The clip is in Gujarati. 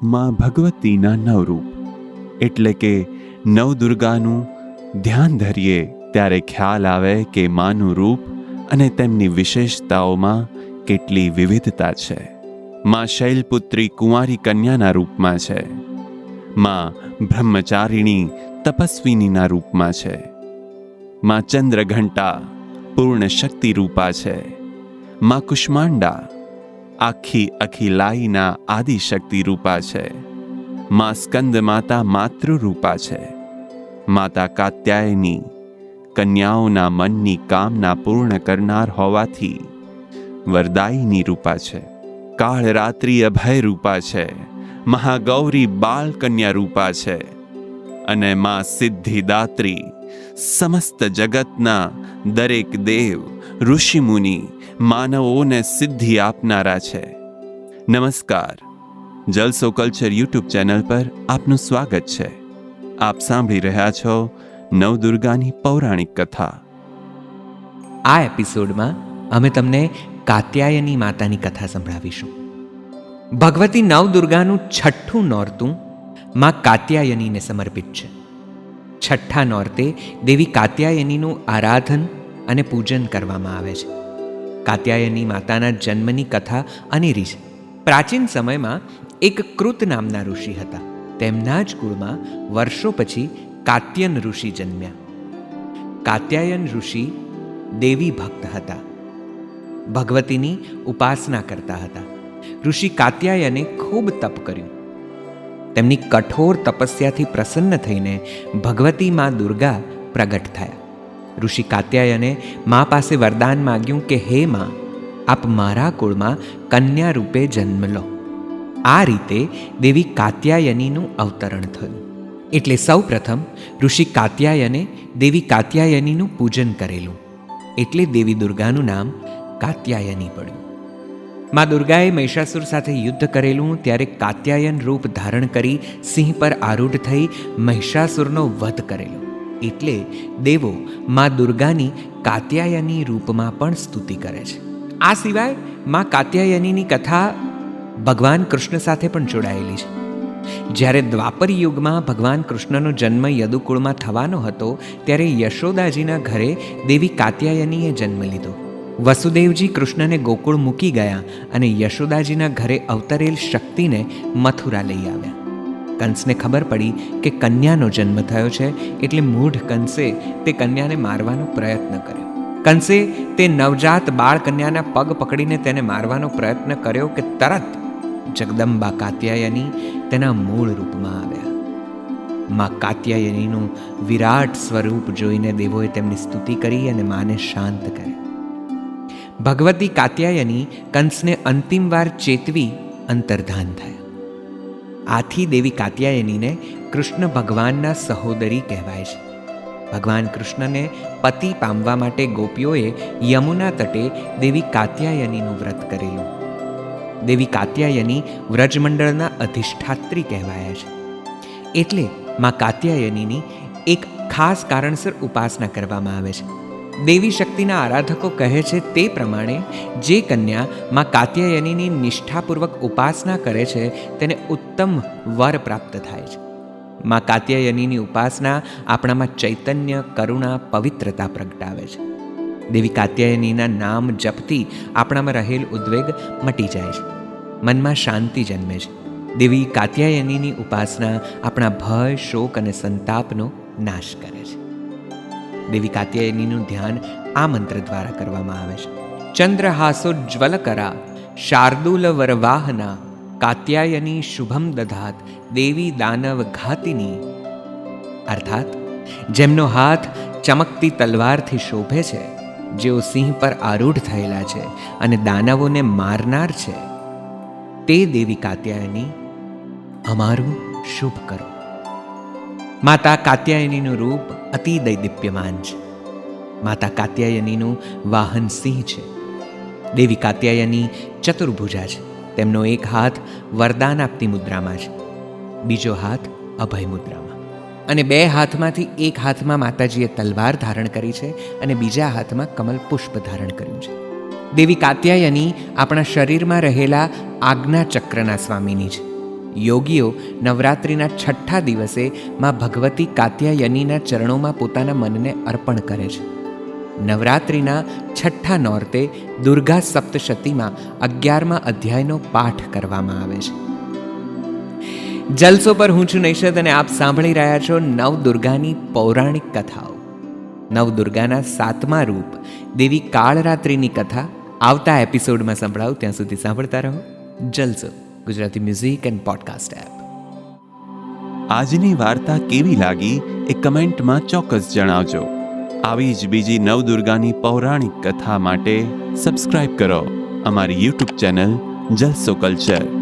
માં ભગવતીના નવરૂપ એટલે કે નવદુર્ગાનું ધ્યાન ધરીએ ત્યારે ખ્યાલ આવે કે માનું રૂપ અને તેમની વિશેષતાઓમાં કેટલી વિવિધતા છે. માં શૈલપુત્રી કુંવારી કન્યાના રૂપમાં છે. માં બ્રહ્મચારિણી તપસ્વિનીના રૂપમાં છે. માં ચંદ્રઘંટા પૂર્ણ શક્તિ રૂપા છે. માં કુષ્માંડા આખી અખિલાઈના આદિશક્તિ રૂપા છે. માં સ્કંદ માતા માતૃરૂપા છે. માતા કાત્યાયની કન્યાઓના મનની કામના પૂર્ણ કરનાર હોવાથી વરદાયિની રૂપા છે. કાળરાત્રિ અભય રૂપા છે. મહાગૌરી બાળ કન્યા રૂપા છે. અને માં સિદ્ધિદાત્રી સમસ્ત જગતના દરેક દેવ ઋષિમુનિ માનવોને સિદ્ધિ આપનારા છે. નમસ્કાર, જલસો કલ્ચર યુટ્યુબ ચેનલ પર આપનું સ્વાગત છે. આપ સાંભળી રહ્યા છો નવદુર્ગાની પૌરાણિક કથા. આ એપિસોડમાં અમે તમને કાત્યાયની માતાની કથા સંભળાવીશું. ભગવતી નવદુર્ગાનું છઠ્ઠું નોરતું માં કાત્યાયનીને સમર્પિત છે. છઠ્ઠા નોરતે દેવી કાત્યાયનીનું આરાધન અને પૂજન કરવામાં આવે છે. કાત્યાયની માતાના જન્મની કથા અનેરી છે. પ્રાચીન સમયમાં એક કૃત નામના ઋષિ હતા. તેમના જ કુળમાં વર્ષો પછી કાત્યન ઋષિ જન્મ્યા. કાત્યાયન ઋષિ દેવી ભક્ત હતા. ભગવતીની ઉપાસના કરતા હતા. ઋષિ કાત્યાયને ખૂબ તપ કર્યું. તેમની કઠોર તપસ્યાથી પ્રસન્ન થઈને ભગવતી મા દુર્ગા પ્રગટ થયા. ઋષિ કાત્યાયને મા પાસે વરદાન માગ્યું કે હે મા, આપ મારા કુળમાં કન્યા રૂપે જન્મ લો. આ રીતે દેવી કાત્યાયનીનું અવતરણ થયું. એટલે સૌ પ્રથમ ઋષિ કાત્યાયને દેવી કાત્યાયનીનું પૂજન કરેલું. એટલે દેવી દુર્ગાનું નામ કાત્યાયની પડ્યું. મા દુર્ગાએ મહિષાસુર સાથે યુદ્ધ કરેલું ત્યારે કાત્યાયન રૂપ ધારણ કરી સિંહ પર આરૂઢ થઈ મહિષાસુરનો વધ કરેલો. એટલે દેવો મા દુર્ગાની કાત્યાયની રૂપમાં પણ સ્તુતિ કરે છે. આ સિવાય મા કાત્યાયનીની કથા ભગવાન કૃષ્ણ સાથે પણ જોડાયેલી છે. જ્યારે દ્વાપર યુગમાં ભગવાન કૃષ્ણનો જન્મ યદુકુળમાં થવાનો હતો ત્યારે યશોદાજીના ઘરે દેવી કાત્યાયનીએ જન્મ લીધો. વસુદેવજી કૃષ્ણને ગોકુળ મૂકી ગયા અને યશોદાજીના ઘરે અવતરેલ શક્તિને મથુરા લઈ આવ્યા. કંસને ખબર પડી કે કન્યાનો જન્મ થયો છે એટલે મૂઢ કંસે તે કન્યાને મારવાનો પ્રયત્ન કર્યો. કંસે તે નવજાત બાળ કન્યાના પગ પકડીને તેને મારવાનો પ્રયત્ન કર્યો કે તરત જગદંબા કાત્યાયની તેના મૂળ રૂપમાં આવ્યા. માં કાત્યાયનીનું વિરાટ સ્વરૂપ જોઈને દેવોએ તેમની સ્તુતિ કરી અને માને શાંત કરી. ભગવતી કાત્યાયની કંસને અંતિમ વાર ચેતવી અંતર્ધાન થયા. આથી દેવી કાત્યાયનીને કૃષ્ણ ભગવાનના સહોદરી કહેવાય છે. ભગવાન કૃષ્ણને પતિ પામવા માટે ગોપીઓએ યમુના તટે દેવી કાત્યાયનીનું વ્રત કરેલું. દેવી કાત્યાયની વ્રજમંડળના અધિષ્ઠાત્રી કહેવાયા છે. એટલે માં કાત્યાયનીની એક ખાસ કારણસર ઉપાસના કરવામાં આવે છે. દેવી શક્તિના આરાધકો કહે છે તે પ્રમાણે જે કન્યા માં કાત્યાયનીની નિષ્ઠાપૂર્વક ઉપાસના કરે છે તેને ઉત્તમ વર પ્રાપ્ત થાય છે. માં કાત્યાયનીની ઉપાસના આપણામાં ચૈતન્ય, કરુણા, પવિત્રતા પ્રગટાવે છે. દેવી કાત્યાયનીના નામ જપથી આપણામાં રહેલ ઉદ્વેગ મટી જાય છે. મનમાં શાંતિ જન્મે છે. દેવી કાત્યાયનીની ઉપાસના આપણા ભય, શોક અને સંતાપનો નાશ કરે છે. દેવી કાત્યાયનીનું ધ્યાન આ મંત્ર દ્વારા કરવામાં આવે છે. ચંદ્રહાસોજ્જ્વલકરા શાર્દૂલ વરવાહના કાત્યાયની શુભમ દધાત દેવી દાનવ ઘાતિની. અર્થાત જેમનો હાથ ચમકતી તલવારથી શોભે છે, જેઓ સિંહ પર આરૂઢ થયેલા છે અને દાનવોને મારનાર છે, તે દેવી કાત્યાયની અમારું શુભ કરો. માતા કાત્યાયનીનું રૂપ અતિ દૈદીપ્યમાન છે. માતા કાત્યાયનીનું વાહન સિંહ છે. દેવી કાત્યાયની ચતુર્ભુજા છે. તેમનો એક હાથ વરદાન આપતી મુદ્રામાં છે, બીજો હાથ અભય મુદ્રામાં, અને બે હાથમાંથી એક હાથમાં માતાજીએ તલવાર ધારણ કરી છે અને બીજા હાથમાં કમલ પુષ્પ ધારણ કર્યું છે. દેવી કાત્યાયની આપણા શરીરમાં રહેલા આજ્ઞા ચક્રના સ્વામીની છે. યોગીઓ નવરાત્રિના છઠ્ઠા દિવસે માં ભગવતી કાત્યાયનીના ચરણોમાં પોતાના મનને અર્પણ કરે છે. નવરાત્રિના છઠ્ઠા નોરતે દુર્ગા સપ્તશતીમાં 11મા અધ્યાયનો પાઠ કરવામાં આવે છે. જલસો પર હું છું નૈષદ અને આપ સાંભળી રહ્યા છો નવદુર્ગાની પૌરાણિક કથાઓ. નવદુર્ગાના 7મા રૂપ દેવી કાળરાત્રિની કથા આવતા એપિસોડમાં સંભળાવું. ત્યાં સુધી સાંભળતા રહો Jalso, Gujarati music and podcast app. આજની વાર્તા કેવી લાગી એ કમેન્ટમાં ચોક્કસ જણાવજો. આવી જ બીજી નવદુર્ગાની પૌરાણિક કથા માટે સબસ્ક્રાઇબ કરો અમારી યુટ્યુબ ચેનલ જલસો કલ્ચર.